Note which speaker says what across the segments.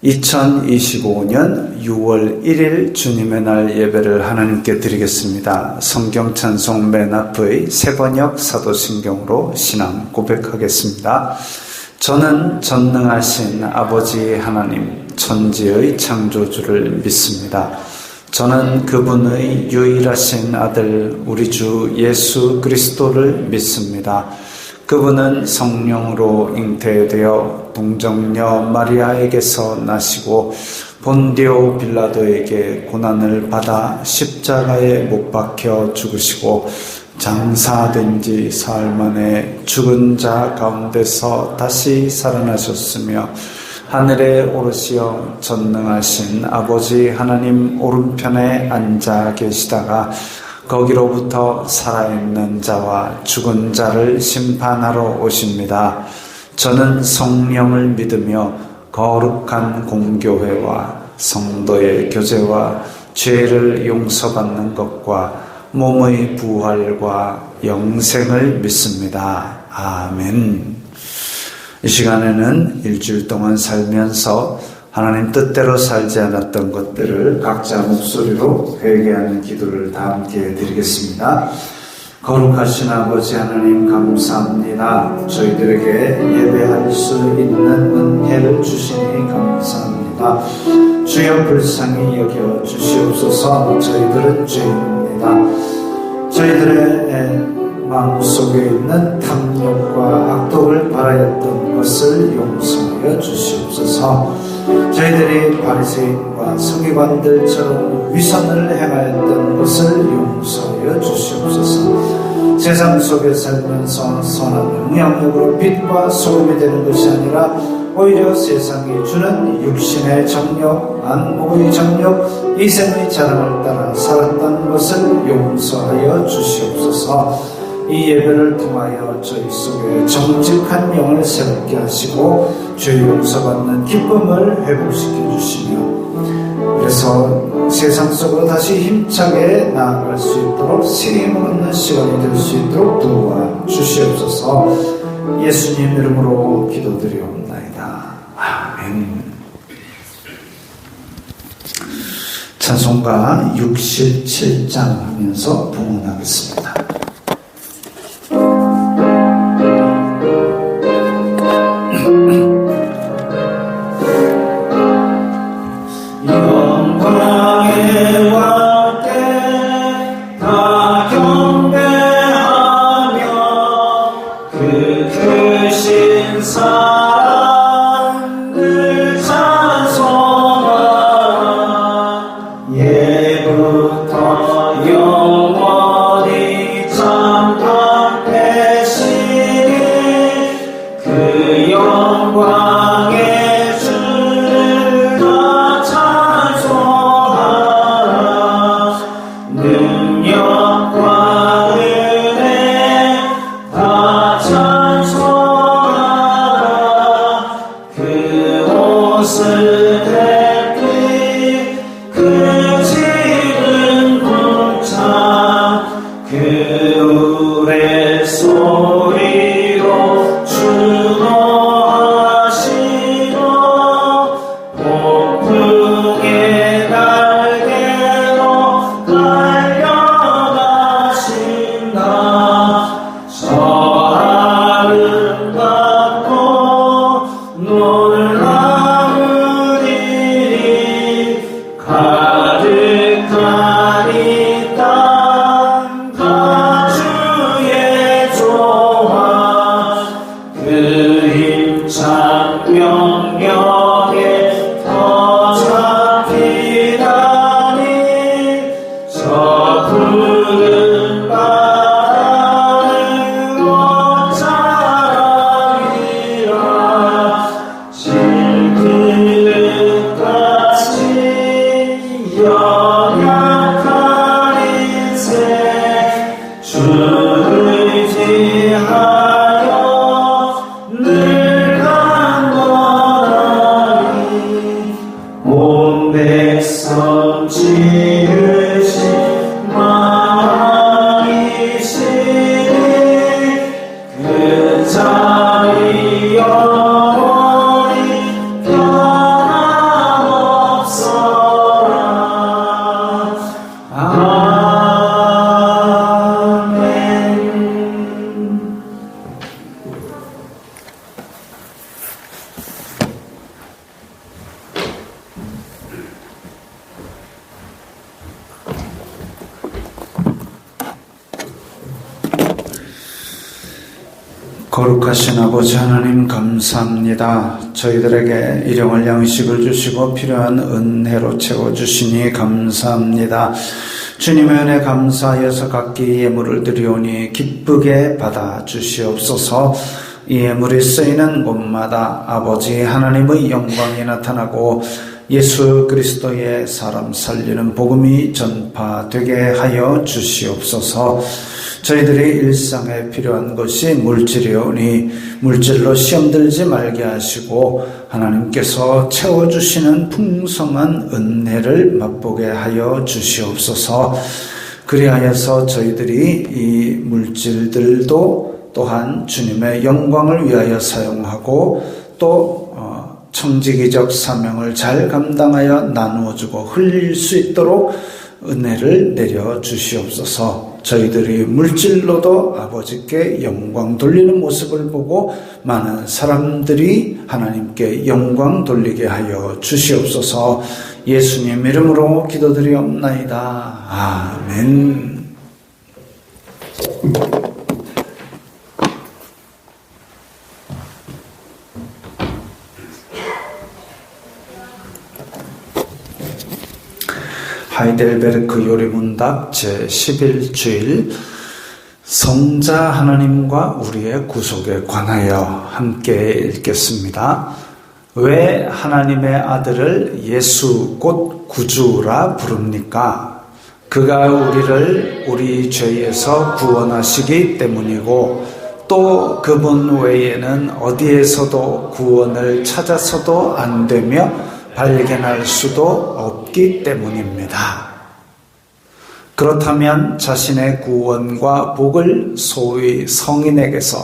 Speaker 1: 2025년 6월 1일 주님의 날 예배를 하나님께 드리겠습니다. 성경 찬송 맨 앞의 세번역 사도신경으로 신앙 고백하겠습니다. 저는 전능하신 아버지 하나님 천지의 창조주를 믿습니다. 저는 그분의 유일하신 아들 우리 주 예수 그리스도를 믿습니다. 그분은 성령으로 잉태되어 동정녀 마리아에게서 나시고 본디오 빌라도에게 고난을 받아 십자가에 못 박혀 죽으시고 장사된 지 사흘 만에 죽은 자 가운데서 다시 살아나셨으며 하늘에 오르시어 전능하신 아버지 하나님 오른편에 앉아 계시다가 거기로부터 살아있는 자와 죽은 자를 심판하러 오십니다. 저는 성령을 믿으며 거룩한 공교회와 성도의 교제와 죄를 용서받는 것과 몸의 부활과 영생을 믿습니다. 아멘. 이 시간에는 일주일 동안 살면서 하나님 뜻대로 살지 않았던 것들을 각자 목소리로 회개하는 기도를 다 함께 드리겠습니다. 거룩하신 아버지 하나님 감사합니다. 저희들에게 예배할 수 있는 은혜를 주시니 감사합니다. 주여 불쌍히 여겨 주시옵소서. 저희들은 죄인입니다. 저희들의 마음속에 있는 탐욕과 악독을 바라였던 것을 용서하여 주시옵소서. 저희들이 바리새인과 서기관들처럼 위선을 행하였던 것을 용서하여 주시옵소서. 세상 속에 살면서 선한 영향력으로 빛과 소금이 되는 것이 아니라 오히려 세상이 주는 육신의 정욕, 안목의 정욕, 이생의 자랑을 따라 살았던 것을 용서하여 주시옵소서. 이 예배를 통하여 저희 속에 정직한 영을 새롭게 하시고 죄 용서받는 기쁨을 회복시켜 주시며, 그래서 세상 속으로 다시 힘차게 나아갈 수 있도록 새 힘을 얻는 시간이 될 수 있도록 도와 주시옵소서. 예수님 이름으로 기도드리옵나이다. 아멘. 찬송가 67장 하면서 봉헌하겠습니다.
Speaker 2: 그 자리 영원히 변함없이
Speaker 1: 거룩하신 아버지 하나님 감사합니다. 저희들에게 일용할 양식을 주시고 필요한 은혜로 채워주시니 감사합니다. 주님의 은혜 감사하여서 각기 예물을 드리오니 기쁘게 받아주시옵소서. 이 예물이 쓰이는 곳마다 아버지 하나님의 영광이 나타나고 예수 그리스도의 사람 살리는 복음이 전파되게 하여 주시옵소서. 저희들이 일상에 필요한 것이 물질이오니 물질로 시험 들지 말게 하시고 하나님께서 채워주시는 풍성한 은혜를 맛보게 하여 주시옵소서. 그리하여서 저희들이 이 물질들도 또한 주님의 영광을 위하여 사용하고 또 청지기적 사명을 잘 감당하여 나누어주고 흘릴 수 있도록 은혜를 내려 주시옵소서. 저희들이 물질로도 아버지께 영광 돌리는 모습을 보고 많은 사람들이 하나님께 영광 돌리게 하여 주시옵소서. 예수님 이름으로 기도드리옵나이다. 아멘. 하이델베르크 요리문답 제11주일 성자 하나님과 우리의 구속에 관하여 함께 읽겠습니다. 왜 하나님의 아들을 예수 곧 구주라 부릅니까? 그가 우리를 우리 죄에서 구원하시기 때문이고 또 그분 외에는 어디에서도 구원을 찾아서도 안 되며 발견할 수도 없기 때문입니다. 그렇다면 자신의 구원과 복을 소위 성인에게서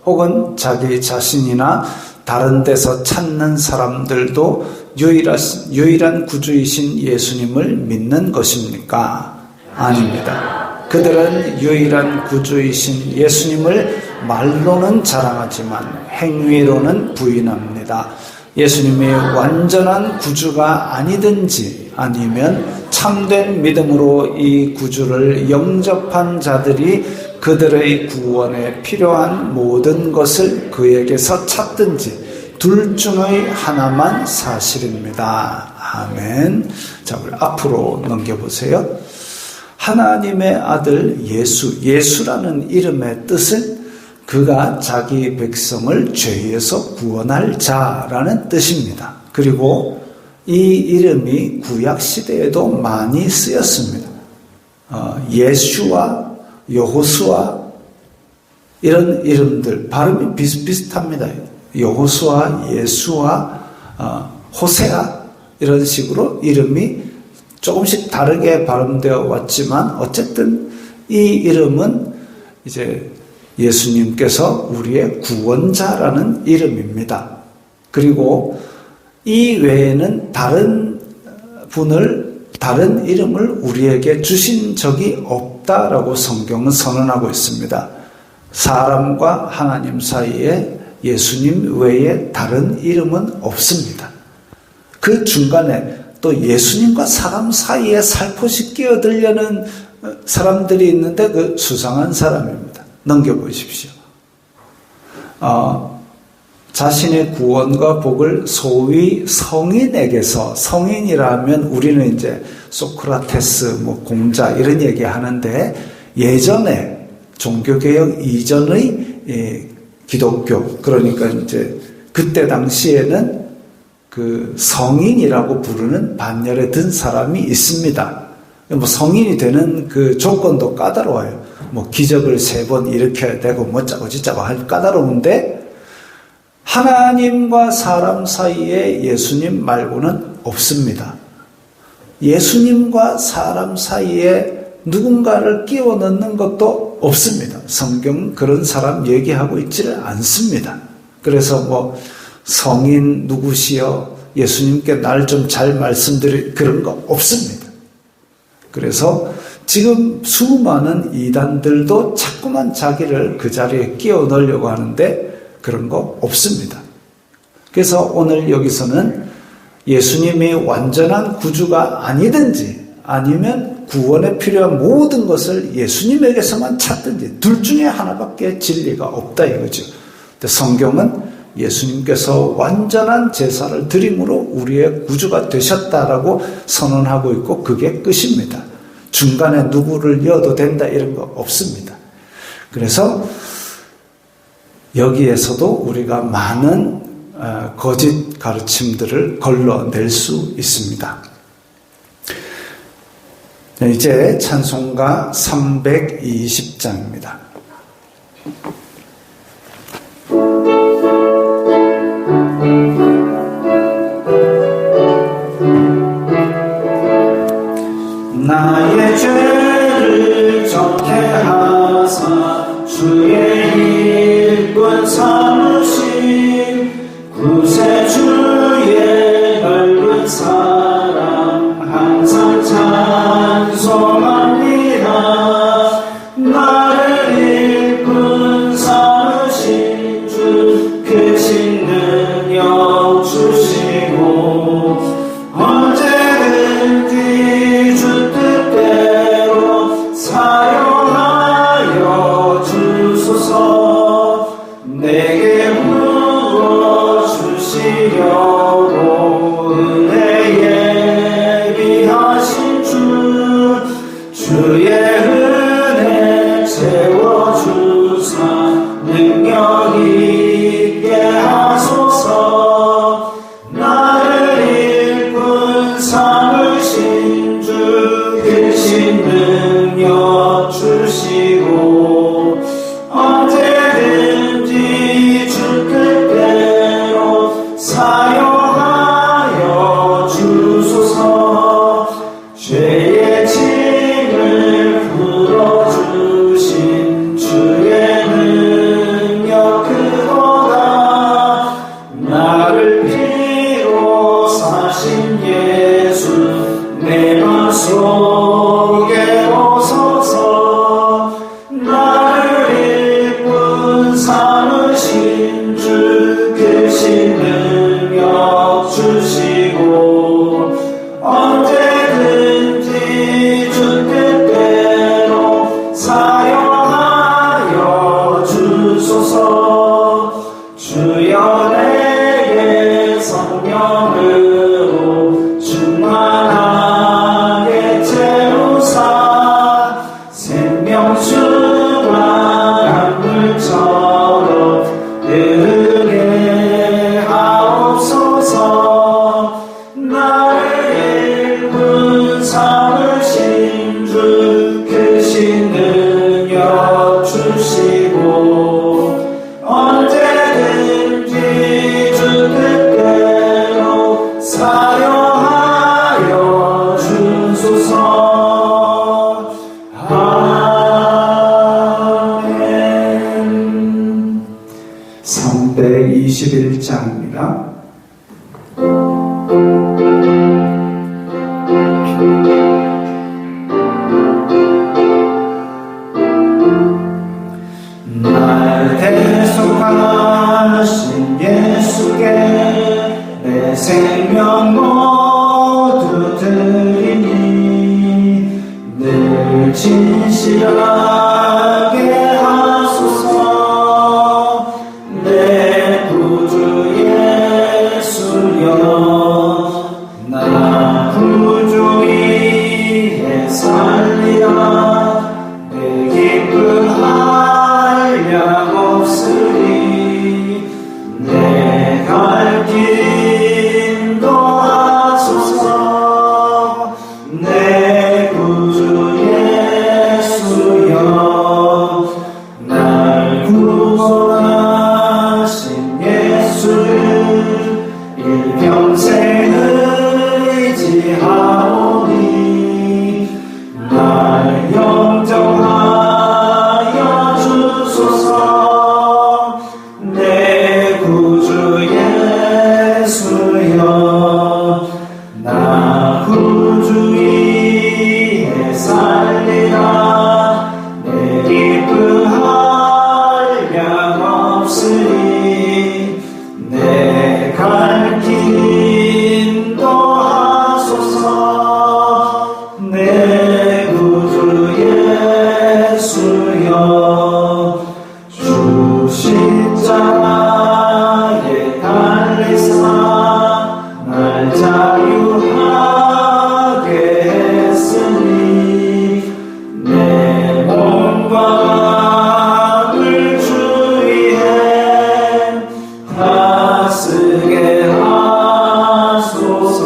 Speaker 1: 혹은 자기 자신이나 다른 데서 찾는 사람들도 유일한 구주이신 예수님을 믿는 것입니까? 아닙니다. 그들은 유일한 구주이신 예수님을 말로는 자랑하지만 행위로는 부인합니다. 예수님이 완전한 구주가 아니든지 아니면 참된 믿음으로 이 구주를 영접한 자들이 그들의 구원에 필요한 모든 것을 그에게서 찾든지 둘 중의 하나만 사실입니다. 아멘. 자, 우리 앞으로 넘겨보세요. 하나님의 아들 예수라는 이름의 뜻은 그가 자기 백성을 죄에서 구원할 자라는 뜻입니다. 그리고 이 이름이 구약시대에도 많이 쓰였습니다. 예수와 여호수아 이런 이름들 발음이 비슷비슷합니다. 여호수아, 예수와 호세아 이런 식으로 이름이 조금씩 다르게 발음되어 왔지만 어쨌든 이 이름은 이제 예수님께서 우리의 구원자라는 이름입니다. 그리고 이 외에는 다른 이름을 우리에게 주신 적이 없다라고 성경은 선언하고 있습니다. 사람과 하나님 사이에 예수님 외에 다른 이름은 없습니다. 그 중간에 또 예수님과 사람 사이에 살포시 끼어들려는 사람들이 있는데 그 수상한 사람입니다. 넘겨보십시오. 자신의 구원과 복을 소위 성인에게서, 성인이라면 우리는 이제 소크라테스, 공자 이런 얘기 하는데 예전에 종교개혁 이전의 기독교, 그러니까 이제 그때 당시에는 그 성인이라고 부르는 반열에 든 사람이 있습니다. 성인이 되는 그 조건도 까다로워요. 기적을 3번 일으켜야 되고 짜고 지짜고 할 까다로운데 하나님과 사람 사이에 예수님 말고는 없습니다. 예수님과 사람 사이에 누군가를 끼워 넣는 것도 없습니다. 성경은 그런 사람 얘기하고 있지를 않습니다. 그래서 성인 누구시여 예수님께 날 좀 잘 말씀드릴 그런 거 없습니다. 그래서 지금 수많은 이단들도 자꾸만 자기를 그 자리에 끼워 넣으려고 하는데 그런 거 없습니다. 그래서 오늘 여기서는 예수님이 완전한 구주가 아니든지 아니면 구원에 필요한 모든 것을 예수님에게서만 찾든지 둘 중에 하나밖에 진리가 없다 이거죠. 성경은 예수님께서 완전한 제사를 드림으로 우리의 구주가 되셨다라고 선언하고 있고 그게 끝입니다. 중간에 누구를 이어도 된다 이런 거 없습니다. 그래서 여기에서도 우리가 많은 거짓 가르침들을 걸러낼 수 있습니다. 이제 찬송가 320장입니다. 나의 죄를 적게 하사 주의 일꾼 삼으신 구세주의 넓은 사랑 항상 찬송합니다. 나를 일꾼 삼으신 주 크신 능력 주시고 언제든지 주 뜻대로 사용하여 주소서. 내게 부어주시려고 은혜 예비하신 주의 은혜 채워주사 능력 있게 하소서. 나를 일꾼 삼으신 주 크신 능력 주시고 언제든지 주 뜻대로 사용하여 주소서. 죄의 짐을 풀어주신 주의 능력 크도다. 나를 피로 사신 예수 내 맘속에 오소서. 나를 일꾼 삼으신 주 크신 능력 주시고 언제든지 주 뜻대로 사용하여 주소서. 주여 내게 성령으로 충만하게 채우사 생명수가 강물처럼 흐르게 하옵소서. 나를 일꾼 삼으신 주 크신 능력 주시고 언제든지 주 뜻대로 사용하여 주소서. 아멘. 321장입니다. 날 대속하신 예수께 내 생명 모두 드리니 늘 진실하게 하소서. 내 구주 예수여 나 구주 위에 살리라. 내 기쁨 한량 없으리. 내 갈 길 인도하소서. 내 구주 예수여 날 구원하신 예수를 일평생 의지하오니 날 영접하여 주소서. 내 구주 예수여 나 구주 위에 살리라. 내 기쁨 한량 없으리. 내 갈 길 인도하소서. 내 구주 예수여 주 십자가 십자가에 달리사 날 자유하게 했으니 내 몸과 마음을 주 위에 다스게 하소서.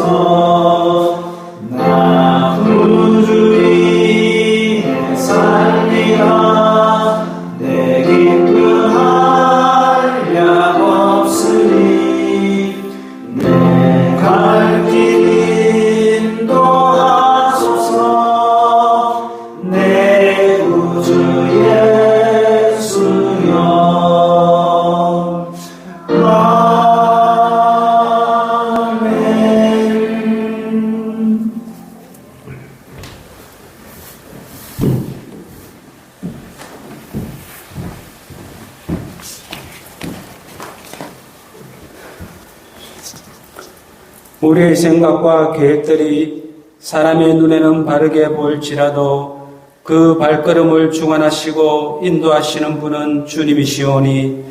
Speaker 1: 나 구주 위에 살리라. 내 기쁨할 약 없으니 내 갈 길 인도하소서. 내 구주 예수여. 아멘.
Speaker 2: 우리의 생각과 계획들이 사람의 눈에는 바르게 보일지라도 그 발걸음을 주관하시고 인도하시는 분은 주님이시오니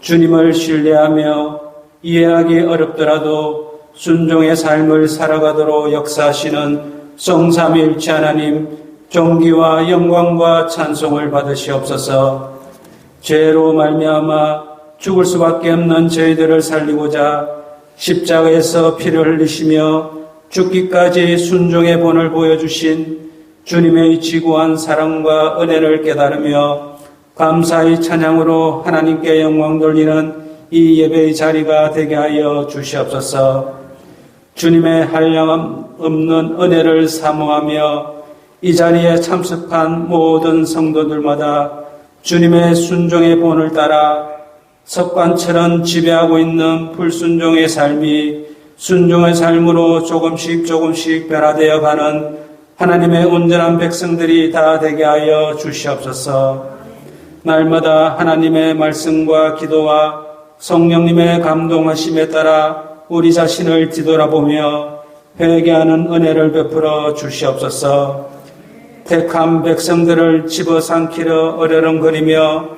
Speaker 2: 주님을 신뢰하며 이해하기 어렵더라도 순종의 삶을 살아가도록 역사하시는 성삼위일체 하나님, 존귀와 영광과 찬송을 받으시옵소서. 죄로 말미암아 죽을 수밖에 없는 저희들을 살리고자 십자가에서 피를 흘리시며 죽기까지 순종의 본을 보여주신 주님의 지구한 사랑과 은혜를 깨달으며 감사의 찬양으로 하나님께 영광 돌리는 이 예배의 자리가 되게 하여 주시옵소서. 주님의 한량 없는 은혜를 사모하며 이 자리에 참석한 모든 성도들마다 주님의 순종의 본을 따라 습관처럼 지배하고 있는 불순종의 삶이 순종의 삶으로 조금씩 변화되어 가는 하나님의 온전한 백성들이 다 되게 하여 주시옵소서. 날마다 하나님의 말씀과 기도와 성령님의 감동하심에 따라 우리 자신을 뒤돌아보며 회개하는 은혜를 베풀어 주시옵소서. 택한 백성들을 집어삼키려 어려렁거리며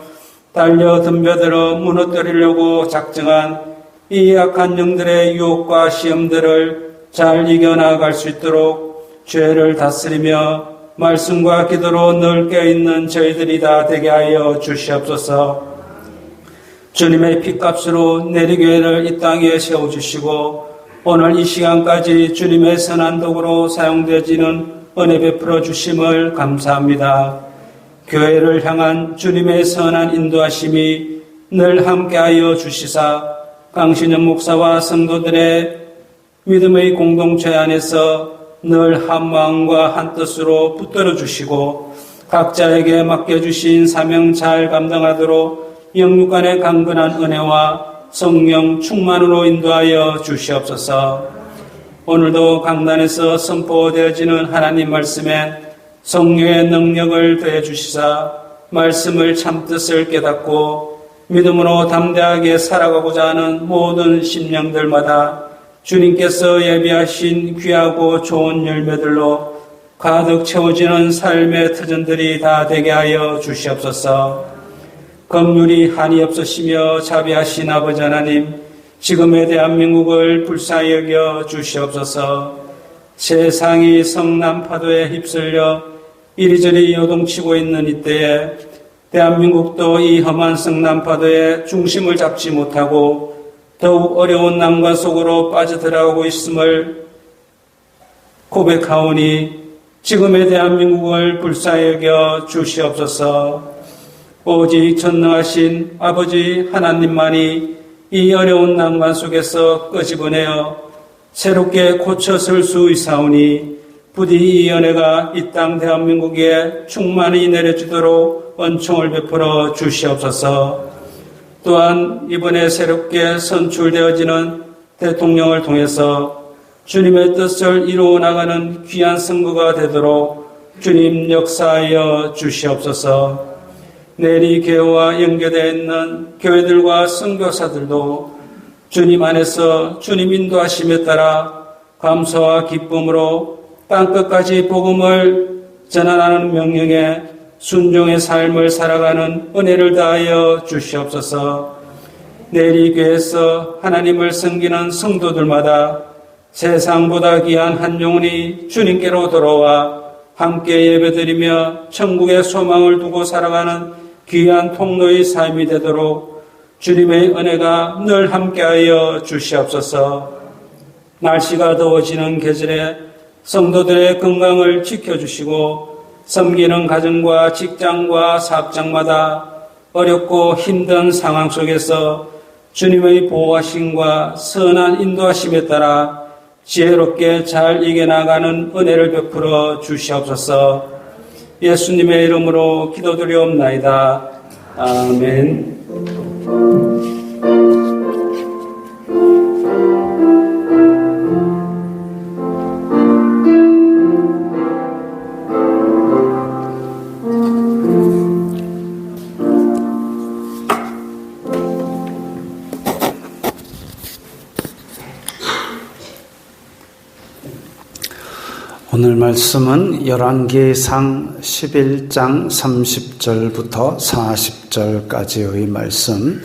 Speaker 2: 달려 덤벼들어 무너뜨리려고 작정한 이 약한 영들의 유혹과 시험들을 잘 이겨나갈 수 있도록 죄를 다스리며 말씀과 기도로 늘 깨어있는 저희들이 다 되게 하여 주시옵소서. 주님의 피값으로 내리교회를 이 땅에 세워주시고 오늘 이 시간까지 주님의 선한 도구로 사용되어지는 은혜 베풀어 주심을 감사합니다. 교회를 향한 주님의 선한 인도하심이 늘 함께하여 주시사 강신현 목사와 성도들의 믿음의 공동체 안에서 늘 한 마음과 한 뜻으로 붙들어 주시고 각자에게 맡겨주신 사명 잘 감당하도록 영육간의 강건한 은혜와 성령 충만으로 인도하여 주시옵소서. 오늘도 강단에서 선포되어지는 하나님 말씀에 성령의 능력을 더해 주시사 말씀을 참뜻을 깨닫고 믿음으로 담대하게 살아가고자 하는 모든 심령들마다 주님께서 예비하신 귀하고 좋은 열매들로 가득 채워지는 삶의 터전들이 다 되게 하여 주시옵소서. 긍휼이 한이 없으시며 자비하신 아버지 하나님, 지금의 대한민국을 불쌍히 여겨 주시옵소서. 세상이 성난파도에 휩쓸려 이리저리 요동치고 있는 이때에 대한민국도 이 험한 성난파도의 중심을 잡지 못하고 더욱 어려운 난관 속으로 빠져들어가고 있음을 고백하오니 지금의 대한민국을 불쌍히 여겨 주시옵소서. 오직 전능하신 아버지 하나님만이 이 어려운 난관 속에서 끄집어내어 새롭게 고쳐설 수 있사오니 부디 이 은혜가 이 땅 대한민국에 충만히 내려지도록 은총을 베풀어 주시옵소서. 또한 이번에 새롭게 선출되어지는 대통령을 통해서 주님의 뜻을 이루어 나가는 귀한 선거가 되도록 주님 역사하여 주시옵소서. 내리 교회와 연계되어 있는 교회들과 선교사들도 주님 안에서 주님 인도하심에 따라 감사와 기쁨으로 땅끝까지 복음을 전하라는 명령에 순종의 삶을 살아가는 은혜를 다하여 주시옵소서. 내일 이 교회에서 하나님을 섬기는 성도들마다 세상보다 귀한 한 영혼이 주님께로 돌아와 함께 예배드리며 천국의 소망을 두고 살아가는 귀한 통로의 삶이 되도록 주님의 은혜가 늘 함께하여 주시옵소서. 날씨가 더워지는 계절에 성도들의 건강을 지켜주시고 섬기는 가정과 직장과 사업장마다 어렵고 힘든 상황 속에서 주님의 보호하심과 선한 인도하심에 따라 지혜롭게 잘 이겨나가는 은혜를 베풀어 주시옵소서. 예수님의 이름으로 기도드리옵나이다. 아멘.
Speaker 1: 오늘 말씀은 열왕기상 11장 30절부터 40절까지의 말씀,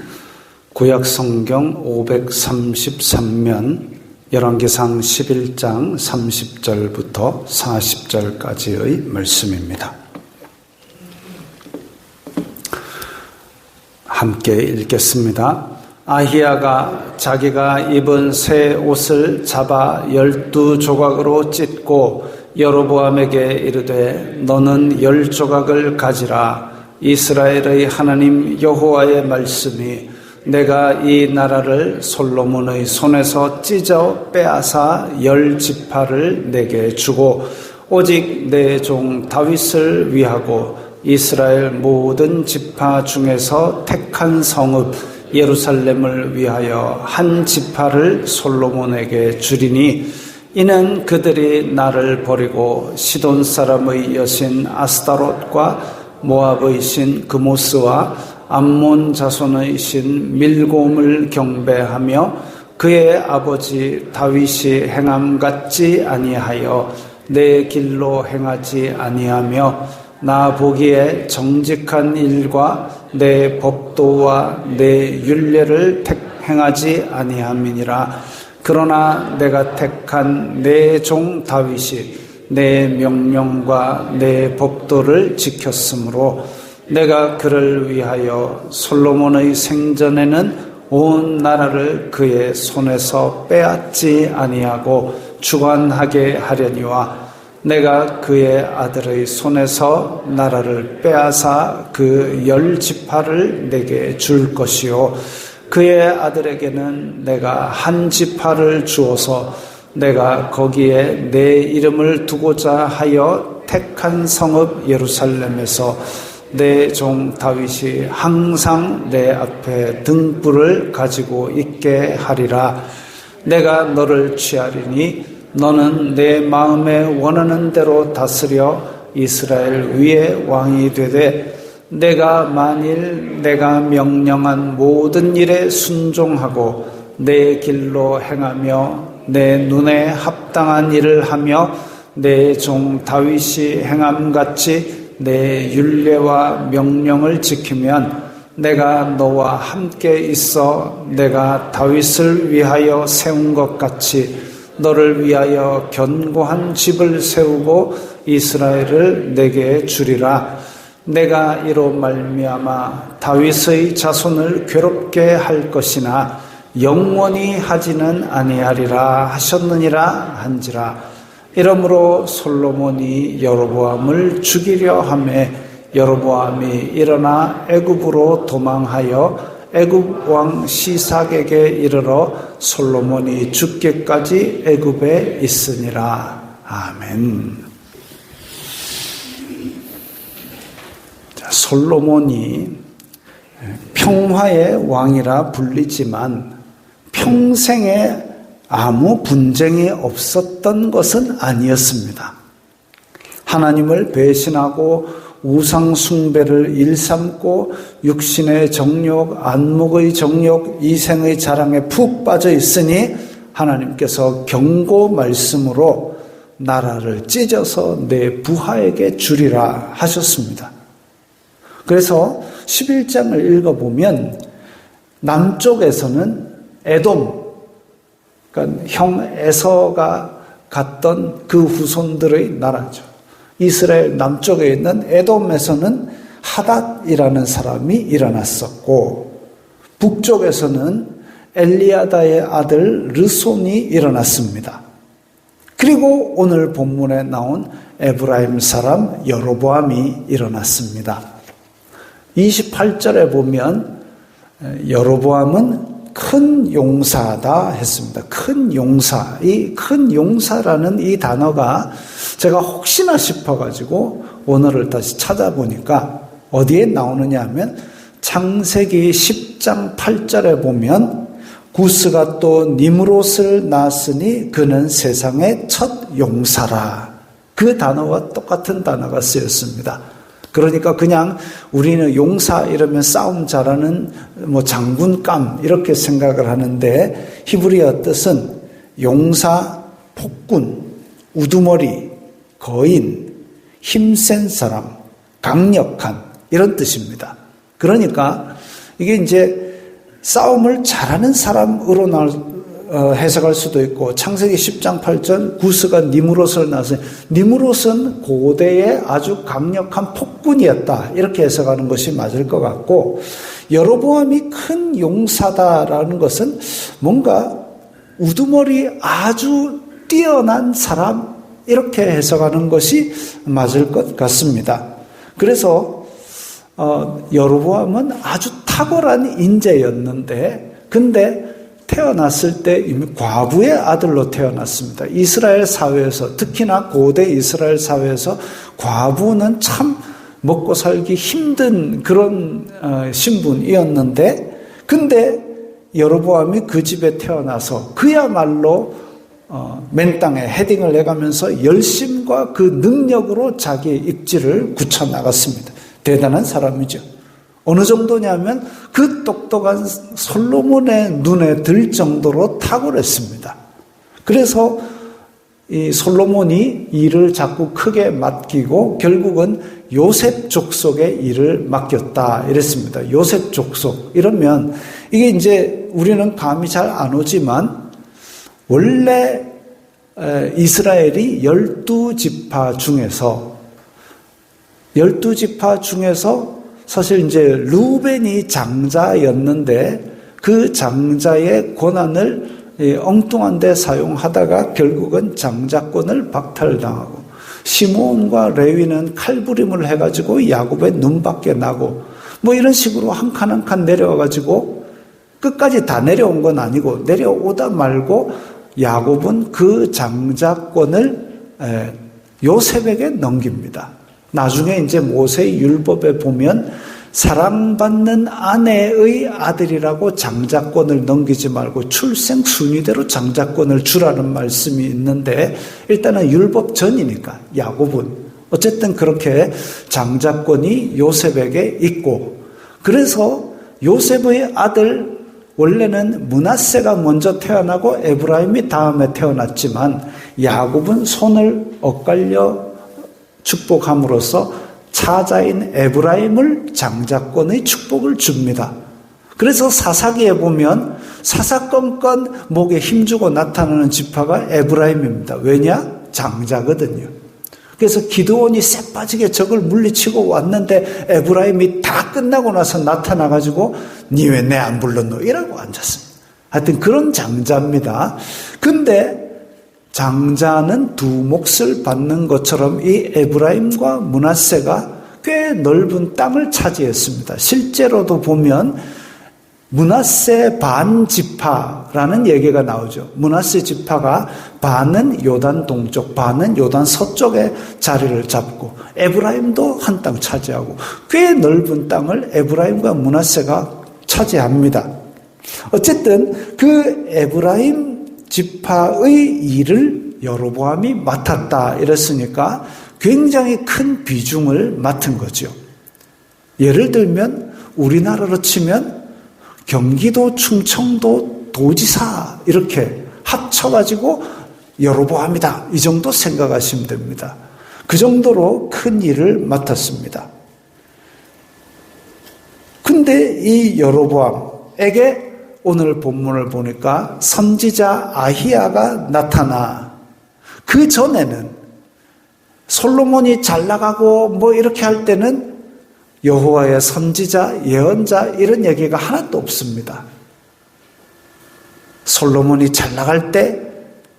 Speaker 1: 구약성경 533면 열왕기상 11장 30절부터 40절까지의 말씀입니다. 함께 읽겠습니다. 아히야가 자기가 입은 새 옷을 잡아 12조각으로 찢고 여로보암에게 이르되 너는 10조각을 가지라. 이스라엘의 하나님 여호와의 말씀이 내가 이 나라를 솔로몬의 손에서 찢어 빼앗아 10지파를 내게 주고 오직 내 종 다윗을 위하고 이스라엘 모든 지파 중에서 택한 성읍 예루살렘을 위하여 한 지파를 솔로몬에게 주리니 이는 그들이 나를 버리고 시돈 사람의 여신 아스타롯과 모압의 신 그모스와 암몬 자손의 신 밀곰을 경배하며 그의 아버지 다윗이 행함 같지 아니하여 내 길로 행하지 아니하며 나 보기에 정직한 일과 내 법도와 내 율례를 행하지 아니함이니라. 그러나 내가 택한 내 종 다윗이 내 명령과 내 법도를 지켰으므로 내가 그를 위하여 솔로몬의 생전에는 온 나라를 그의 손에서 빼앗지 아니하고 주관하게 하려니와 내가 그의 아들의 손에서 나라를 빼앗아 그 10지파를 내게 줄 것이요 그의 아들에게는 내가 한 지파를 주어서 내가 거기에 내 이름을 두고자 하여 택한 성읍 예루살렘에서 내 종 다윗이 항상 내 앞에 등불을 가지고 있게 하리라. 내가 너를 취하리니 너는 내 마음에 원하는 대로 다스려 이스라엘 위에 왕이 되되 내가 만일 내가 명령한 모든 일에 순종하고 내 길로 행하며 내 눈에 합당한 일을 하며 내 종 다윗이 행함같이 내 율례와 명령을 지키면 내가 너와 함께 있어 내가 다윗을 위하여 세운 것 같이 너를 위하여 견고한 집을 세우고 이스라엘을 내게 주리라. 내가 이로 말미암아 다윗의 자손을 괴롭게 할 것이나 영원히 하지는 아니하리라 하셨느니라 한지라. 이러므로 솔로몬이 여로보암을 죽이려 하매 여로보암이 일어나 애굽으로 도망하여 애굽 왕 시삭에게 이르러 솔로몬이 죽기까지 애굽에 있으니라. 아멘. 솔로몬이 평화의 왕이라 불리지만 평생에 아무 분쟁이 없었던 것은 아니었습니다. 하나님을 배신하고 우상 숭배를 일삼고 육신의 정욕, 안목의 정욕, 이생의 자랑에 푹 빠져 있으니 하나님께서 경고 말씀으로 나라를 찢어서 내 부하에게 주리라 하셨습니다. 그래서 11장을 읽어보면 남쪽에서는 에돔, 그러니까 형 에서가 갔던 그 후손들의 나라죠. 이스라엘 남쪽에 있는 에돔에서는 하닷이라는 사람이 일어났었고, 북쪽에서는 엘리아다의 아들 르손이 일어났습니다. 그리고 오늘 본문에 나온 에브라임 사람 여로보암이 일어났습니다. 28절에 보면 여로보암은 큰 용사다 했습니다. 큰 용사. 이 큰 용사라는 이 단어가 제가 혹시나 싶어가지고 오늘을 다시 찾아보니까 어디에 나오느냐 하면 창세기 10장 8절에 보면 구스가 또 니므롯을 낳았으니 그는 세상의 첫 용사라. 그 단어와 똑같은 단어가 쓰였습니다. 그러니까 그냥 우리는 용사 이러면 싸움 잘하는 장군감 이렇게 생각을 하는데, 히브리어 뜻은 용사, 폭군, 우두머리, 거인, 힘센 사람, 강력한 이런 뜻입니다. 그러니까 이게 이제 싸움을 잘하는 사람으로 해석할 수도 있고, 창세기 10장 8절 구스가 니므롯을 낳았어요. 니므롯은 고대의 아주 강력한 폭군이었다, 이렇게 해석하는 것이 맞을 것 같고, 여로보암이 큰 용사다라는 것은 뭔가 우두머리 아주 뛰어난 사람, 이렇게 해석하는 것이 맞을 것 같습니다. 그래서 여로보암은 아주 탁월한 인재였는데, 근데 태어났을 때 이미 과부의 아들로 태어났습니다. 이스라엘 사회에서, 특히나 고대 이스라엘 사회에서 과부는 참 먹고 살기 힘든 그런 신분이었는데, 근데 여로보암이 그 집에 태어나서 그야말로 맨 땅에 헤딩을 해가면서 열심과 그 능력으로 자기의 입지를 굳혀나갔습니다. 대단한 사람이죠. 어느 정도냐면 그 똑똑한 솔로몬의 눈에 들 정도로 탁월했습니다. 그래서 이 솔로몬이 일을 자꾸 크게 맡기고 결국은 요셉 족속의 일을 맡겼다 이랬습니다. 요셉 족속 이러면 이게 이제 우리는 감이 잘 안 오지만, 원래 이스라엘이 12지파 중에서 사실 이제 루벤이 장자였는데 그 장자의 권한을 엉뚱한 데 사용하다가 결국은 장자권을 박탈당하고, 시므온과 레위는 칼부림을 해가지고 야곱의 눈밖에 나고, 이런 식으로 한 칸 한 칸 내려와가지고 끝까지 다 내려온 건 아니고, 내려오다 말고 야곱은 그 장자권을 요셉에게 넘깁니다. 나중에 이제 모세의 율법에 보면 사랑받는 아내의 아들이라고 장자권을 넘기지 말고 출생 순위대로 장자권을 주라는 말씀이 있는데, 일단은 율법 전이니까 야곱은 어쨌든 그렇게 장자권이 요셉에게 있고, 그래서 요셉의 아들, 원래는 므낫세가 먼저 태어나고 에브라임이 다음에 태어났지만 야곱은 손을 엇갈려 축복함으로써 차자인 에브라임을 장자권의 축복을 줍니다. 그래서 사사기에 보면 사사건건 목에 힘주고 나타나는 지파가 에브라임입니다. 왜냐? 장자거든요. 그래서 기드온이 쎄빠지게 적을 물리치고 왔는데 에브라임이 다 끝나고 나서 나타나가지고 니 왜 내 안 불렀노? 이라고 앉았습니다. 하여튼 그런 장자입니다. 근데 장자는 두 몫을 받는 것처럼 이 에브라임과 므낫세가 꽤 넓은 땅을 차지했습니다. 실제로도 보면 므낫세 반 지파라는 얘기가 나오죠. 므낫세 지파가 반은 요단 동쪽, 반은 요단 서쪽에 자리를 잡고, 에브라임도 한 땅 차지하고, 꽤 넓은 땅을 에브라임과 므낫세가 차지합니다. 어쨌든 그 에브라임 지파의 일을 여로보암이 맡았다 이랬으니까 굉장히 큰 비중을 맡은 거죠. 예를 들면 우리나라로 치면 경기도, 충청도 도지사 이렇게 합쳐가지고 여로보암이다, 이 정도 생각하시면 됩니다. 그 정도로 큰 일을 맡았습니다. 근데 이 여로보암, 솔로몬에게 오늘 본문을 보니까 선지자 아히야가 나타나, 그 전에는 솔로몬이 잘 나가고 뭐 이렇게 할 때는 여호와의 선지자, 예언자 이런 얘기가 하나도 없습니다. 솔로몬이 잘 나갈 때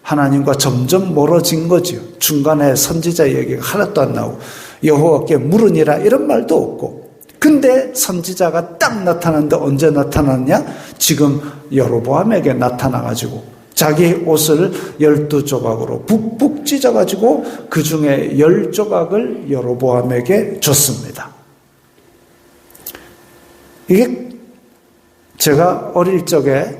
Speaker 1: 하나님과 점점 멀어진 거지요. 중간에 선지자 얘기가 하나도 안 나오고 여호와께 물으니라 이런 말도 없고. 근데 선지자가 딱 나타났는데 언제 나타났냐? 지금 여로보암에게 나타나가지고 자기 옷을 12조각으로 북북 찢어가지고 그 중에 10조각을 여로보암에게 줬습니다. 이게 제가 어릴 적에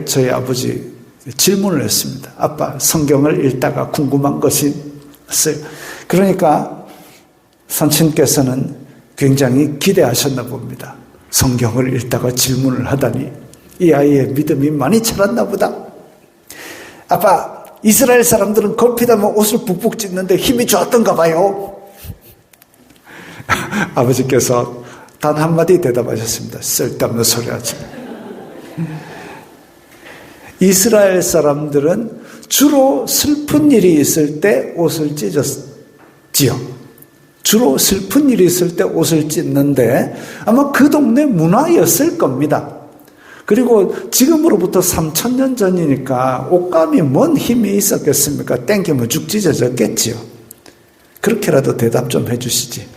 Speaker 1: 저희 아버지 질문을 했습니다. 아빠, 성경을 읽다가 궁금한 것이 있어요. 그러니까 삼촌께서는 굉장히 기대하셨나 봅니다. 성경을 읽다가 질문을 하다니 이 아이의 믿음이 많이 자랐나 보다. 아빠, 이스라엘 사람들은 걸핏하면 옷을 북북 찢는데 힘이 좋았던가 봐요. 아버지께서 단 한마디 대답하셨습니다. 쓸데없는 소리 하지. 이스라엘 사람들은 주로 슬픈 일이 있을 때 옷을 찢었지요. 주로 슬픈 일이 있을 때 옷을 찢는데 아마 그 동네 문화였을 겁니다. 그리고 지금으로부터 3000년 전이니까 옷감이 뭔 힘이 있었겠습니까? 땡기면 죽 찢어졌겠지요. 그렇게라도 대답 좀 해주시지.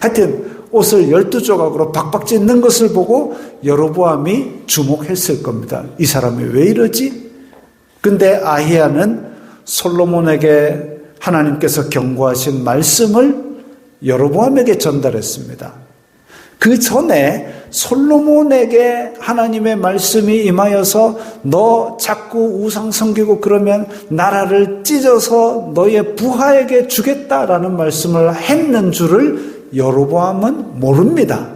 Speaker 1: 하여튼 옷을 12조각으로 박박 찢는 것을 보고 여로보암이 주목했을 겁니다. 이 사람이 왜 이러지? 근데 아히야는 솔로몬에게 하나님께서 경고하신 말씀을 여로보암에게 전달했습니다. 그 전에 솔로몬에게 하나님의 말씀이 임하여서 너 자꾸 우상 섬기고 그러면 나라를 찢어서 너의 부하에게 주겠다라는 말씀을 했는 줄을 여로보암은 모릅니다.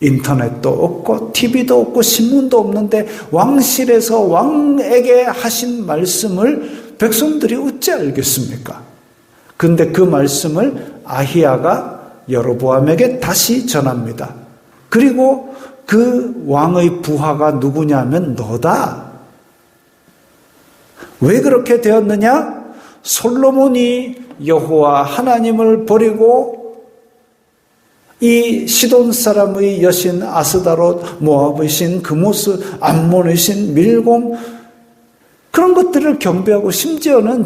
Speaker 1: 인터넷도 없고 TV도 없고 신문도 없는데 왕실에서 왕에게 하신 말씀을 백성들이 어찌 알겠습니까? 근데 그 말씀을 아히야가 여로보암에게 다시 전합니다. 그리고 그 왕의 부하가 누구냐면 너다. 왜 그렇게 되었느냐? 솔로몬이 여호와 하나님을 버리고 이 시돈 사람의 여신 아스다롯, 모압의 신 그모스, 암몬의 신 밀곰 그런 것들을 경배하고 심지어는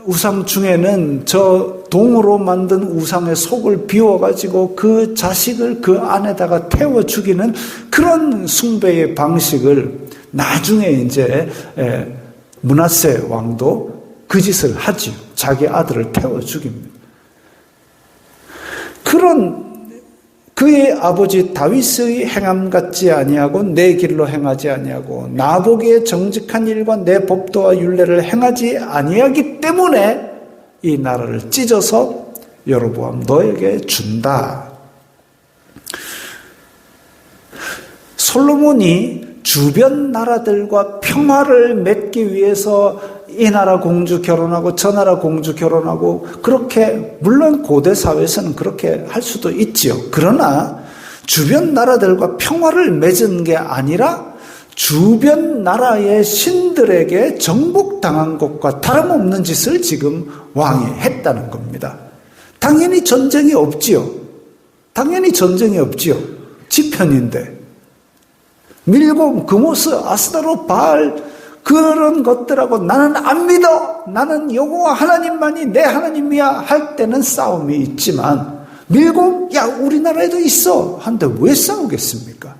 Speaker 1: 우상 중에는 저 동으로 만든 우상의 속을 비워가지고 그 자식을 그 안에다가 태워 죽이는 그런 숭배의 방식을 나중에 이제 므낫세 왕도 그 짓을 하지요. 자기 아들을 태워 죽입니다. 그런 그의 아버지 다윗의 행함 같지 아니하고 내 길로 행하지 아니하고 나보기에 정직한 일과 내 법도와 율례를 행하지 아니하기 때문에 이 나라를 찢어서 여로보암 너에게 준다. 솔로몬이 주변 나라들과 평화를 맺기 위해서 이 나라 공주 결혼하고 저 나라 공주 결혼하고 그렇게 물론 고대 사회에서는 그렇게 할 수도 있지요. 그러나 주변 나라들과 평화를 맺은 게 아니라 주변 나라의 신들에게 정복당한 것과 다름없는 짓을 지금 왕이 했다는 겁니다. 당연히 전쟁이 없지요. 당연히 전쟁이 없지요. 지편인데 밀곰, 그모스, 아스다롯, 바알 그런 것들하고 나는 안 믿어. 나는 여호와 하나님만이 내 하나님이야 할 때는 싸움이 있지만 밀곰, 야 우리나라에도 있어 한데 왜 싸우겠습니까?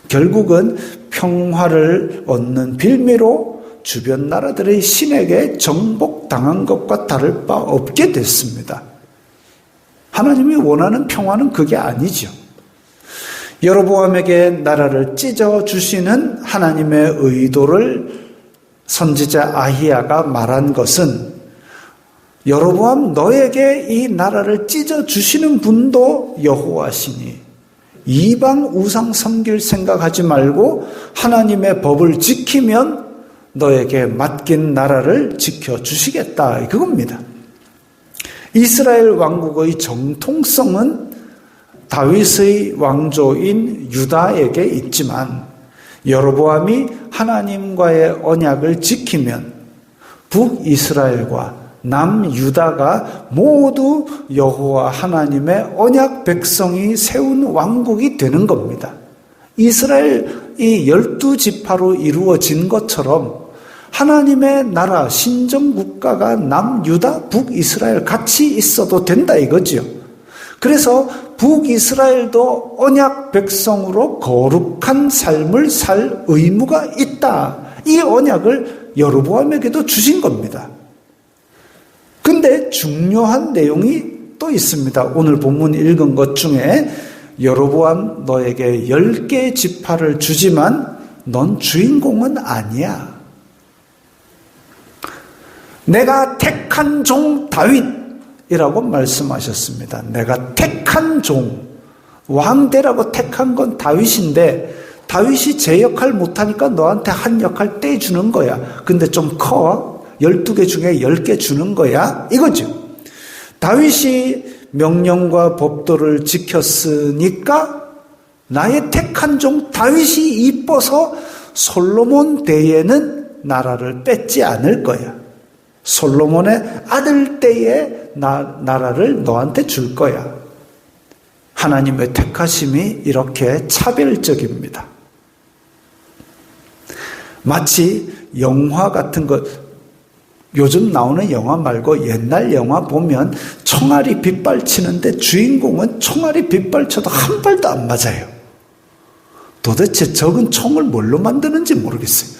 Speaker 1: 결국은 평화를 얻는 빌미로 주변 나라들의 신에게 정복당한 것과 다를 바 없게 됐습니다. 하나님이 원하는 평화는 그게 아니죠. 여로보암에게 나라를 찢어주시는 하나님의 의도를 선지자 아히야가 말한 것은 여로보암 너에게 이 나라를 찢어주시는 분도 여호와시니 이방 우상 섬길 생각하지 말고 하나님의 법을 지키면 너에게 맡긴 나라를 지켜주시겠다 그겁니다. 이스라엘 왕국의 정통성은 다윗의 왕조인 유다에게 있지만 여로보암이 하나님과의 언약을 지키면 북이스라엘과 남유다가 모두 여호와 하나님의 언약 백성이 세운 왕국이 되는 겁니다. 이스라엘이 12지파로 이루어진 것처럼 하나님의 나라 신정국가가 남유다 북이스라엘 같이 있어도 된다 이거지요. 그래서 북이스라엘도 언약 백성으로 거룩한 삶을 살 의무가 있다. 이 언약을 여로보암에게도 주신 겁니다. 근데 중요한 내용이 또 있습니다. 오늘 본문 읽은 것 중에 여로보암 너에게 10개 지파를 주지만 넌 주인공은 아니야. 내가 택한 종 다윗이라고 말씀하셨습니다. 내가 택한 종, 왕대라고 택한 건 다윗인데 다윗이 제 역할 못하니까 너한테 한 역할 떼주는 거야. 근데 좀 커. 12개 중에 10개 주는 거야. 이거죠. 다윗이 명령과 법도를 지켰으니까 나의 택한 종 다윗이 이뻐서 솔로몬 때에는 나라를 뺏지 않을 거야. 솔로몬의 아들 때에 나라를 너한테 줄 거야. 하나님의 택하심이 이렇게 차별적입니다. 마치 영화 같은 것, 요즘 나오는 영화 말고 옛날 영화 보면 총알이 빗발치는데 주인공은 총알이 빗발쳐도 한 발도 안 맞아요. 도대체 적은 총을 뭘로 만드는지 모르겠어요.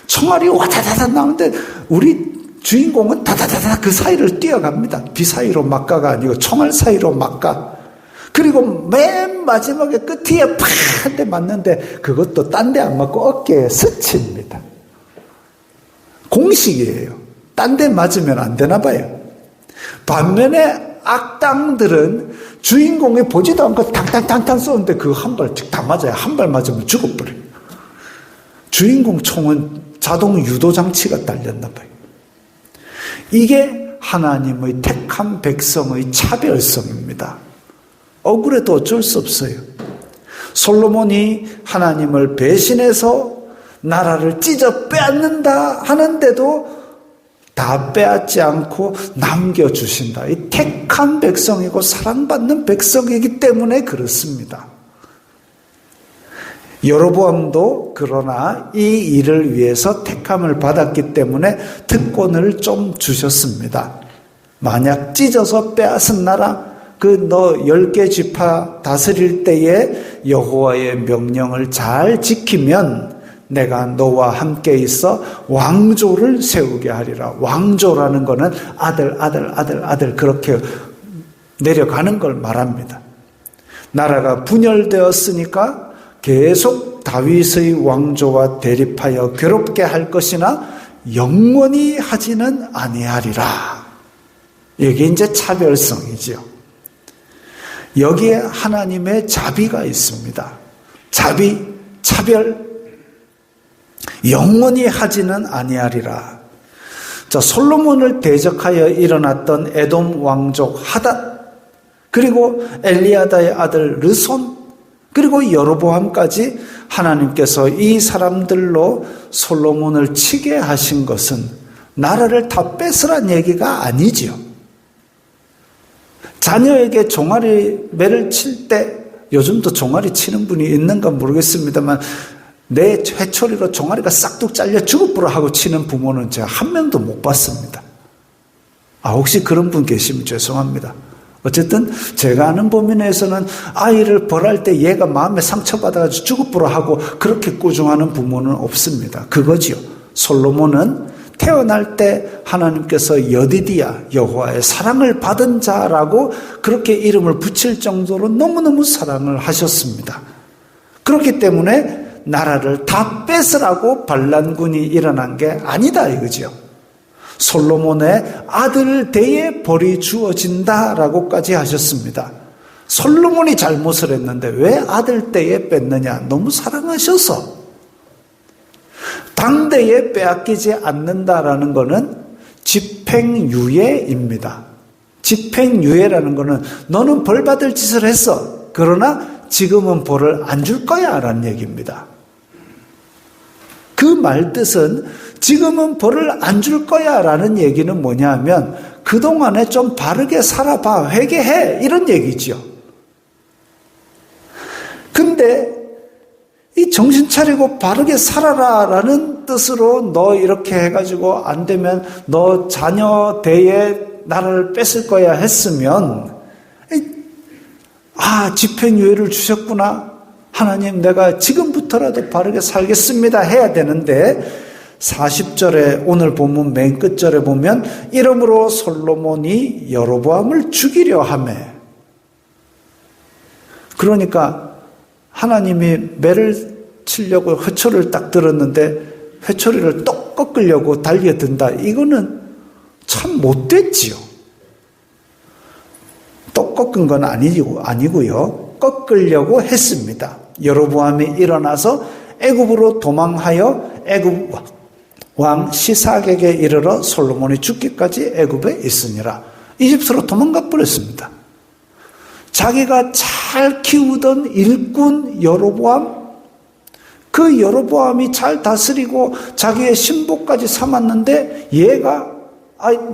Speaker 1: 총알이 와다다다 나오는데 우리 주인공은 다다다다 그 사이를 뛰어갑니다. 비 사이로 막가가 아니고 총알 사이로 막가. 그리고 맨 마지막에 끝에 팍 한 대 맞는데 그것도 딴 데 안 맞고 어깨에 스칩니다. 공식이에요. 딴 데 맞으면 안 되나 봐요. 반면에 악당들은 주인공이 보지도 않고 탕탕탕탕 쏘는데 그 한 발 다 맞아요. 한 발 맞으면 죽어버려요. 주인공 총은 자동 유도 장치가 달렸나 봐요. 이게 하나님의 택한 백성의 차별성입니다. 억울해도 어쩔 수 없어요. 솔로몬이 하나님을 배신해서 나라를 찢어 빼앗는다 하는데도 다 빼앗지 않고 남겨주신다. 이 택한 백성이고 사랑받는 백성이기 때문에 그렇습니다. 여로보암도 그러나 이 일을 위해서 택함을 받았기 때문에 특권을 좀 주셨습니다. 만약 찢어서 빼앗은 나라, 그 너 10개 지파 다스릴 때에 여호와의 명령을 잘 지키면 내가 너와 함께 있어 왕조를 세우게 하리라. 왕조라는 거는 아들 그렇게 내려가는 걸 말합니다. 나라가 분열되었으니까 계속 다윗의 왕조와 대립하여 괴롭게 할 것이나 영원히 하지는 아니하리라. 이게 이제 차별성이지요. 여기에 하나님의 자비가 있습니다. 자비, 차별, 영원히 하지는 아니하리라. 자, 솔로몬을 대적하여 일어났던 에돔 왕족 하닷, 그리고 엘리야다의 아들 르손, 그리고 여로보암까지 하나님께서 이 사람들로 솔로몬을 치게 하신 것은 나라를 다 뺏으란 얘기가 아니지요. 자녀에게 종아리 매를 칠 때, 요즘도 종아리 치는 분이 있는가 모르겠습니다만 내 회초리로 종아리가 싹둑 잘려 죽어버려 하고 치는 부모는 제가 한 명도 못 봤습니다. 혹시 그런 분 계시면 죄송합니다. 어쨌든 제가 아는 범위 내에서는 아이를 벌할 때 얘가 마음에 상처받아가지고 죽어버려 하고 그렇게 꾸중하는 부모는 없습니다. 그거지요. 솔로몬은 태어날 때 하나님께서 여디디야, 여호와의 사랑을 받은 자라고 그렇게 이름을 붙일 정도로 너무너무 사랑을 하셨습니다. 그렇기 때문에 나라를 다 뺏으라고 반란군이 일어난 게 아니다 이거죠. 솔로몬의 아들 대에 벌이 주어진다라고까지 하셨습니다. 솔로몬이 잘못을 했는데 왜 아들 때에 뺐느냐? 너무 사랑하셔서. 당대에 빼앗기지 않는다라는 것은 집행유예입니다. 집행유예라는 것은 너는 벌받을 짓을 했어. 그러나 지금은 벌을 안 줄 거야 라는 얘기입니다. 그 말 뜻은 지금은 벌을 안 줄 거야 라는 얘기는 뭐냐 하면 그동안에 좀 바르게 살아봐, 회개해, 이런 얘기죠. 근데 이 정신 차리고 바르게 살아라 라는 뜻으로 너 이렇게 해가지고 안 되면 너 자녀 대에 나라를 뺏을 거야 했으면 집행유예를 주셨구나, 하나님 내가 지금부터라도 바르게 살겠습니다 해야 되는데 40절에 오늘 본문 맨 끝절에 보면 이러므로 솔로몬이 여로보암을 죽이려 하매, 그러니까 하나님이 매를 치려고 회초리를 딱 들었는데 회초리를 똑 꺾으려고 달려든다. 이거는 참 못됐지요. 똑 꺾은 건 아니고요. 꺾으려고 했습니다. 여로보암이 일어나서 애굽으로 도망하여 애굽 왕 시삭에게 이르러 솔로몬이 죽기까지 애굽에 있으니라. 이집트로 도망가 버렸습니다. 자기가 잘 키우던 일꾼 여로보암, 그 여로보암이 잘 다스리고 자기의 신복까지 삼았는데 얘가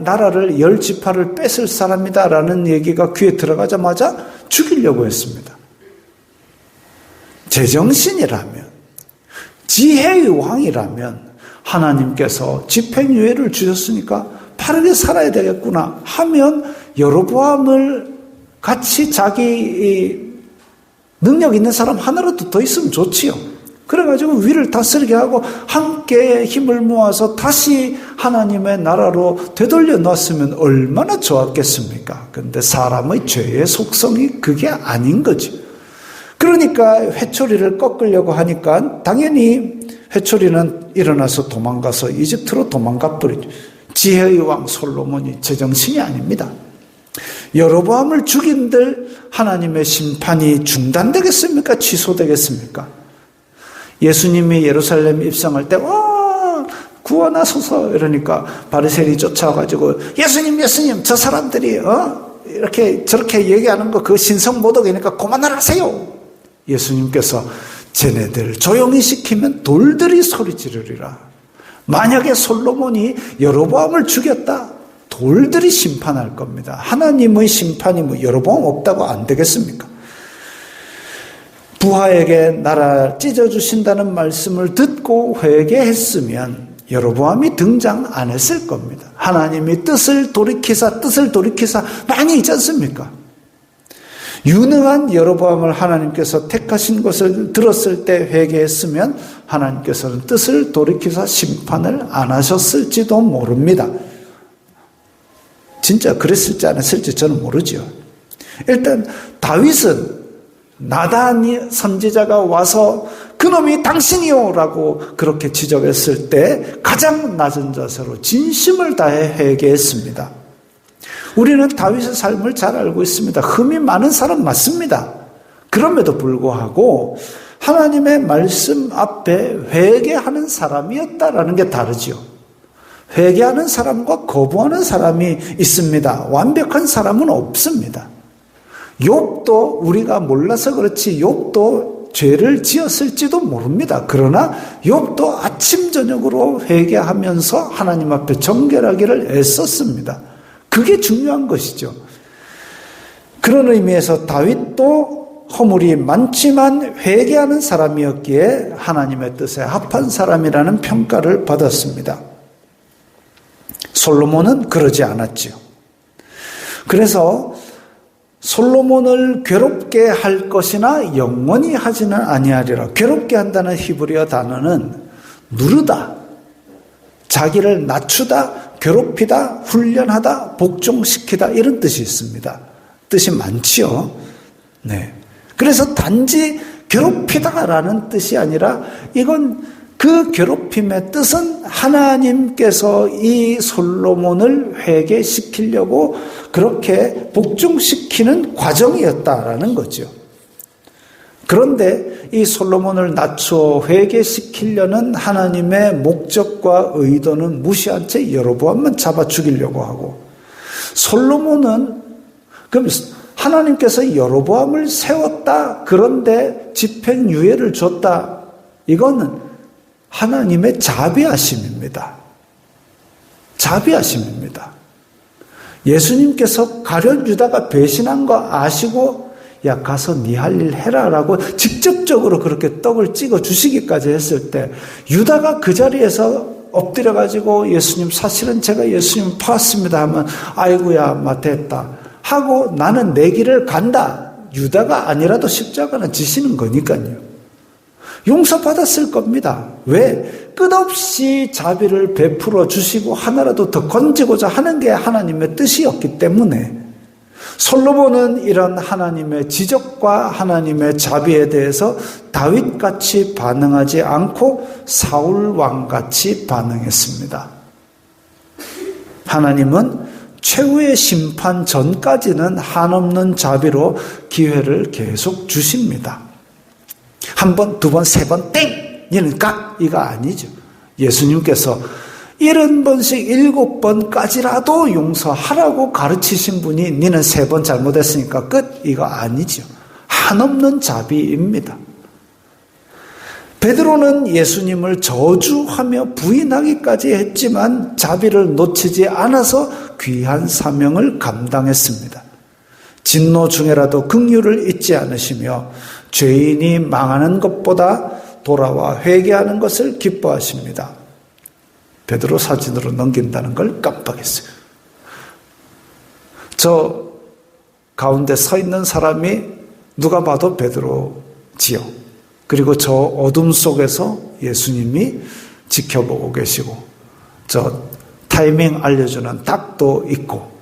Speaker 1: 나라를 10지파를 뺏을 사람이다라는 얘기가 귀에 들어가자마자 죽이려고 했습니다. 제정신이라면, 지혜의 왕이라면 하나님께서 집행유예를 주셨으니까 바르게 살아야 되겠구나 하면 여로보암을 같이 자기 능력 있는 사람 하나라도 더 있으면 좋지요. 그래가지고 위를 다스리게 하고 함께 힘을 모아서 다시 하나님의 나라로 되돌려 놨으면 얼마나 좋았겠습니까? 그런데 사람의 죄의 속성이 그게 아닌 거지. 그러니까 회초리를 꺾으려고 하니까 당연히 회초리는 일어나서 도망가서 이집트로 도망가 버리죠. 지혜의 왕 솔로몬이 제정신이 아닙니다. 여로보암을 죽인들 하나님의 심판이 중단되겠습니까? 취소되겠습니까? 예수님이 예루살렘 입성할 때 구원하소서 이러니까 바리새인이 쫓아와가지고 예수님 저 사람들이 이렇게 저렇게 얘기하는 거 그거 신성모독이니까 그만하세요. 예수님께서 쟤네들 조용히 시키면 돌들이 소리 지르리라. 만약에 솔로몬이 여로보암을 죽였다, 돌들이 심판할 겁니다. 하나님의 심판이 여로보암 없다고 안 되겠습니까? 부하에게 나라 찢어주신다는 말씀을 듣고 회개했으면 여로보암이 등장 안 했을 겁니다. 하나님이 뜻을 돌이키사 많이 있지 않습니까? 유능한 여로보암을 하나님께서 택하신 것을 들었을 때 회개했으면 하나님께서는 뜻을 돌이키사 심판을 안 하셨을지도 모릅니다. 진짜 그랬을지 안 했을지 저는 모르죠. 일단 다윗은 나단 선지자가 와서 그놈이 당신이요 라고 그렇게 지적했을 때 가장 낮은 자세로 진심을 다해 회개했습니다. 우리는 다윗의 삶을 잘 알고 있습니다. 흠이 많은 사람 맞습니다. 그럼에도 불구하고 하나님의 말씀 앞에 회개하는 사람이었다라는 게 다르죠. 회개하는 사람과 거부하는 사람이 있습니다. 완벽한 사람은 없습니다. 욥도 우리가 몰라서 그렇지 욥도 죄를 지었을지도 모릅니다. 그러나 욥도 아침 저녁으로 회개하면서 하나님 앞에 정결하기를 애썼습니다. 그게 중요한 것이죠. 그런 의미에서 다윗도 허물이 많지만 회개하는 사람이었기에 하나님의 뜻에 합한 사람이라는 평가를 받았습니다. 솔로몬은 그러지 않았지요. 그래서 솔로몬을 괴롭게 할 것이나 영원히 하지는 아니하리라. 괴롭게 한다는 히브리어 단어는 누르다, 자기를 낮추다, 괴롭히다, 훈련하다, 복종시키다 이런 뜻이 있습니다. 뜻이 많지요. 네. 그래서 단지 괴롭히다라는 뜻이 아니라 이건 그 괴롭힘의 뜻은 하나님께서 이 솔로몬을 회개시키려고 그렇게 복종시키는 과정이었다라는 거죠. 그런데 이 솔로몬을 낮추어 회개시키려는 하나님의 목적과 의도는 무시한 채 여로보암만 잡아 죽이려고 하고, 솔로몬은 그럼 하나님께서 여로보암을 세웠다. 그런데 집행유예를 줬다. 이거는 하나님의 자비하심입니다. 자비하심입니다. 예수님께서 가룟 유다가 배신한 거 아시고 야 가서 네 할 일 해라라고 직접적으로 그렇게 떡을 찍어 주시기까지 했을 때 유다가 그 자리에서 엎드려 가지고 예수님 사실은 제가 예수님 파왔습니다 하면 아이고야 됐다 하고 나는 내 길을 간다. 유다가 아니라도 십자가는 지시는 거니까요. 용서받았을 겁니다. 왜? 끝없이 자비를 베풀어 주시고 하나라도 더 건지고자 하는 게 하나님의 뜻이었기 때문에 솔로몬은 이런 하나님의 지적과 하나님의 자비에 대해서 다윗같이 반응하지 않고 사울왕같이 반응했습니다. 하나님은 최후의 심판 전까지는 한없는 자비로 기회를 계속 주십니다. 한 번, 두 번, 세 번 땡! 얘는 깍! 이거 아니죠. 예수님께서 70번씩 7번까지라도 용서하라고 가르치신 분이 니는 3번 잘못했으니까 끝! 이거 아니죠. 한없는 자비입니다. 베드로는 예수님을 저주하며 부인하기까지 했지만 자비를 놓치지 않아서 귀한 사명을 감당했습니다. 진노 중에라도 긍휼을 잊지 않으시며 죄인이 망하는 것보다 돌아와 회개하는 것을 기뻐하십니다. 베드로 사진으로 넘긴다는 걸 깜빡했어요. 저 가운데 서 있는 사람이 누가 봐도 베드로지요. 그리고 저 어둠 속에서 예수님이 지켜보고 계시고 저 타이밍 알려주는 딱도 있고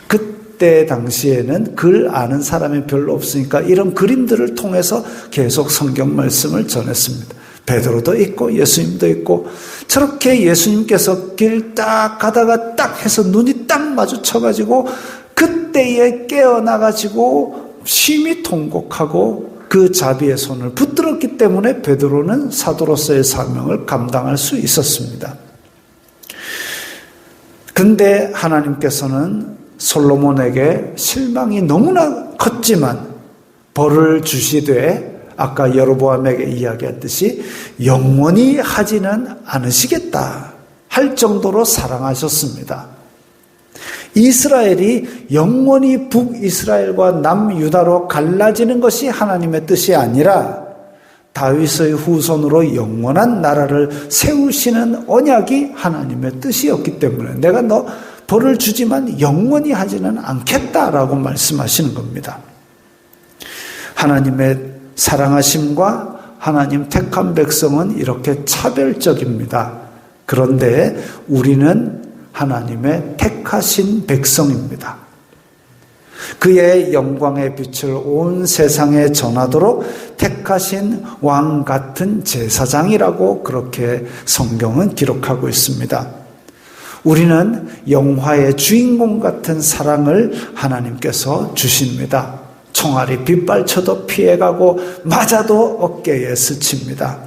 Speaker 1: 그때 당시에는 글 아는 사람이 별로 없으니까 이런 그림들을 통해서 계속 성경 말씀을 전했습니다. 베드로도 있고 예수님도 있고 저렇게 예수님께서 길 딱 가다가 딱 해서 눈이 딱 마주쳐가지고 그때에 깨어나가지고 심히 통곡하고 그 자비의 손을 붙들었기 때문에 베드로는 사도로서의 사명을 감당할 수 있었습니다. 근데 하나님께서는 솔로몬에게 실망이 너무나 컸지만 벌을 주시되 아까 여로보암에게 이야기했듯이 영원히 하지는 않으시겠다 할 정도로 사랑하셨습니다. 이스라엘이 영원히 북이스라엘과 남유다로 갈라지는 것이 하나님의 뜻이 아니라 다윗의 후손으로 영원한 나라를 세우시는 언약이 하나님의 뜻이었기 때문에 내가 너 벌을 주지만 영원히 하지는 않겠다라고 말씀하시는 겁니다. 하나님의 사랑하심과 하나님 택한 백성은 이렇게 차별적입니다. 그런데 우리는 하나님의 택하신 백성입니다. 그의 영광의 빛을 온 세상에 전하도록 택하신 왕 같은 제사장이라고 그렇게 성경은 기록하고 있습니다. 우리는 영화의 주인공 같은 사랑을 하나님께서 주십니다. 총알이 빗발쳐도 피해가고 맞아도 어깨에 스칩니다.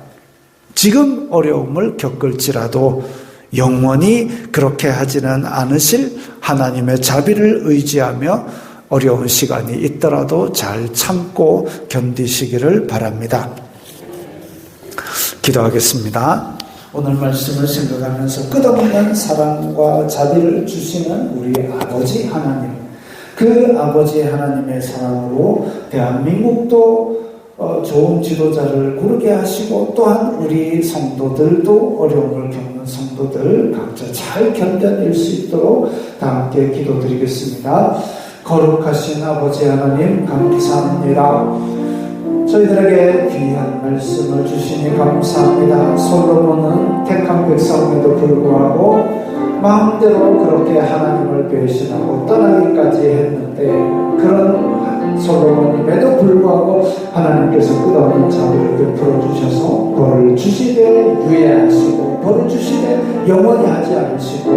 Speaker 1: 지금 어려움을 겪을지라도 영원히 그렇게 하지는 않으실 하나님의 자비를 의지하며 어려운 시간이 있더라도 잘 참고 견디시기를 바랍니다. 기도하겠습니다. 오늘 말씀을 생각하면서 끝없는 사랑과 자비를 주시는 우리 아버지 하나님, 그 아버지 하나님의 사랑으로 대한민국도 좋은 지도자를 고르게 하시고 또한 우리 성도들도 어려움을 겪는 성도들을 각자 잘 견뎌낼 수 있도록 다 함께 기도드리겠습니다. 거룩하신 아버지 하나님 감사합니다. 저희들에게 귀한 말씀을 주시니 감사합니다. 솔로몬은 택한 백성에도 불구하고 마음대로 그렇게 하나님을 배신하고 떠나기까지 했는데 그런 솔로몬임에도 불구하고 하나님께서 끝없는 자비를 베풀어 주셔서 벌을 주시되 유예하시고 벌을 주시되 영원히 하지 않으시고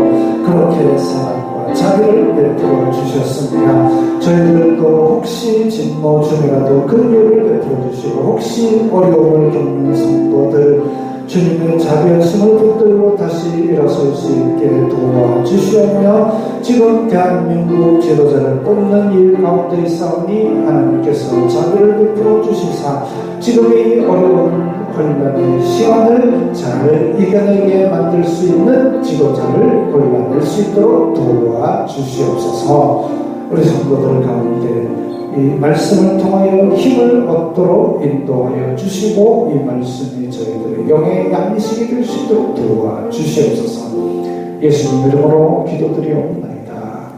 Speaker 1: 그렇게 사랑과 자비를 베풀어 주셨습니다. 저희들도 혹시 진노 중이라도 긍휼을 베풀어 주시고 혹시 어려움을 겪는 성도들 주님의 자비하심을 붙들고 다시 일어설 수 있게 도와주시오며 지금 대한민국 지도자를 뽑는 일 가운데 있사오니 하나님께서 자비를 베풀어 주시사 지금의 어려운 혼란의 시간을 잘 이겨내게 만들 수 있는 지도자를 골라낼 수 있도록 도와주시옵소서. 우리 성도들 가운데 이 말씀을 통하여 힘을 얻도록 인도하여 주시고 이 말씀이 저희들의 영의 양식이 될 수 있도록 도와주시옵소서. 예수님 이름으로 기도드리옵나이다.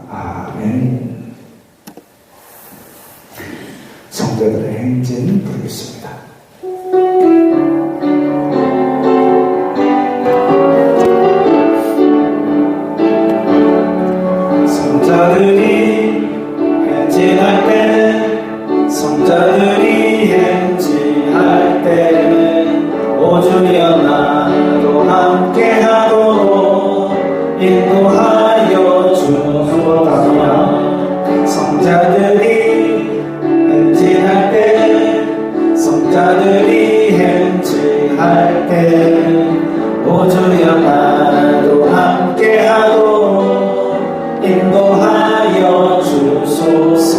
Speaker 1: 아멘. 성도들의 행진 부르겠습니다. 성자들이 행진할 때 성자들이 행진할 때는 오주여 나도 함께하도록 인도하여 주옵소서. 성자들이 행진할 때 성자들이 행진할 때는 오주여 나도 함께하도록 인도하여 주소서.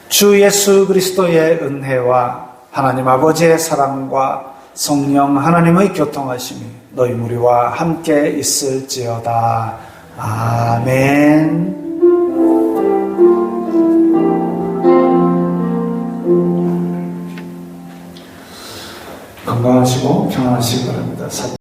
Speaker 1: 주 예수 그리스도의 은혜와 하나님 아버지의 사랑과 성령 하나님의 교통하심이 너희 무리와 함께 있을지어다. 아멘. 건강하시고 평안하시기 바랍니다.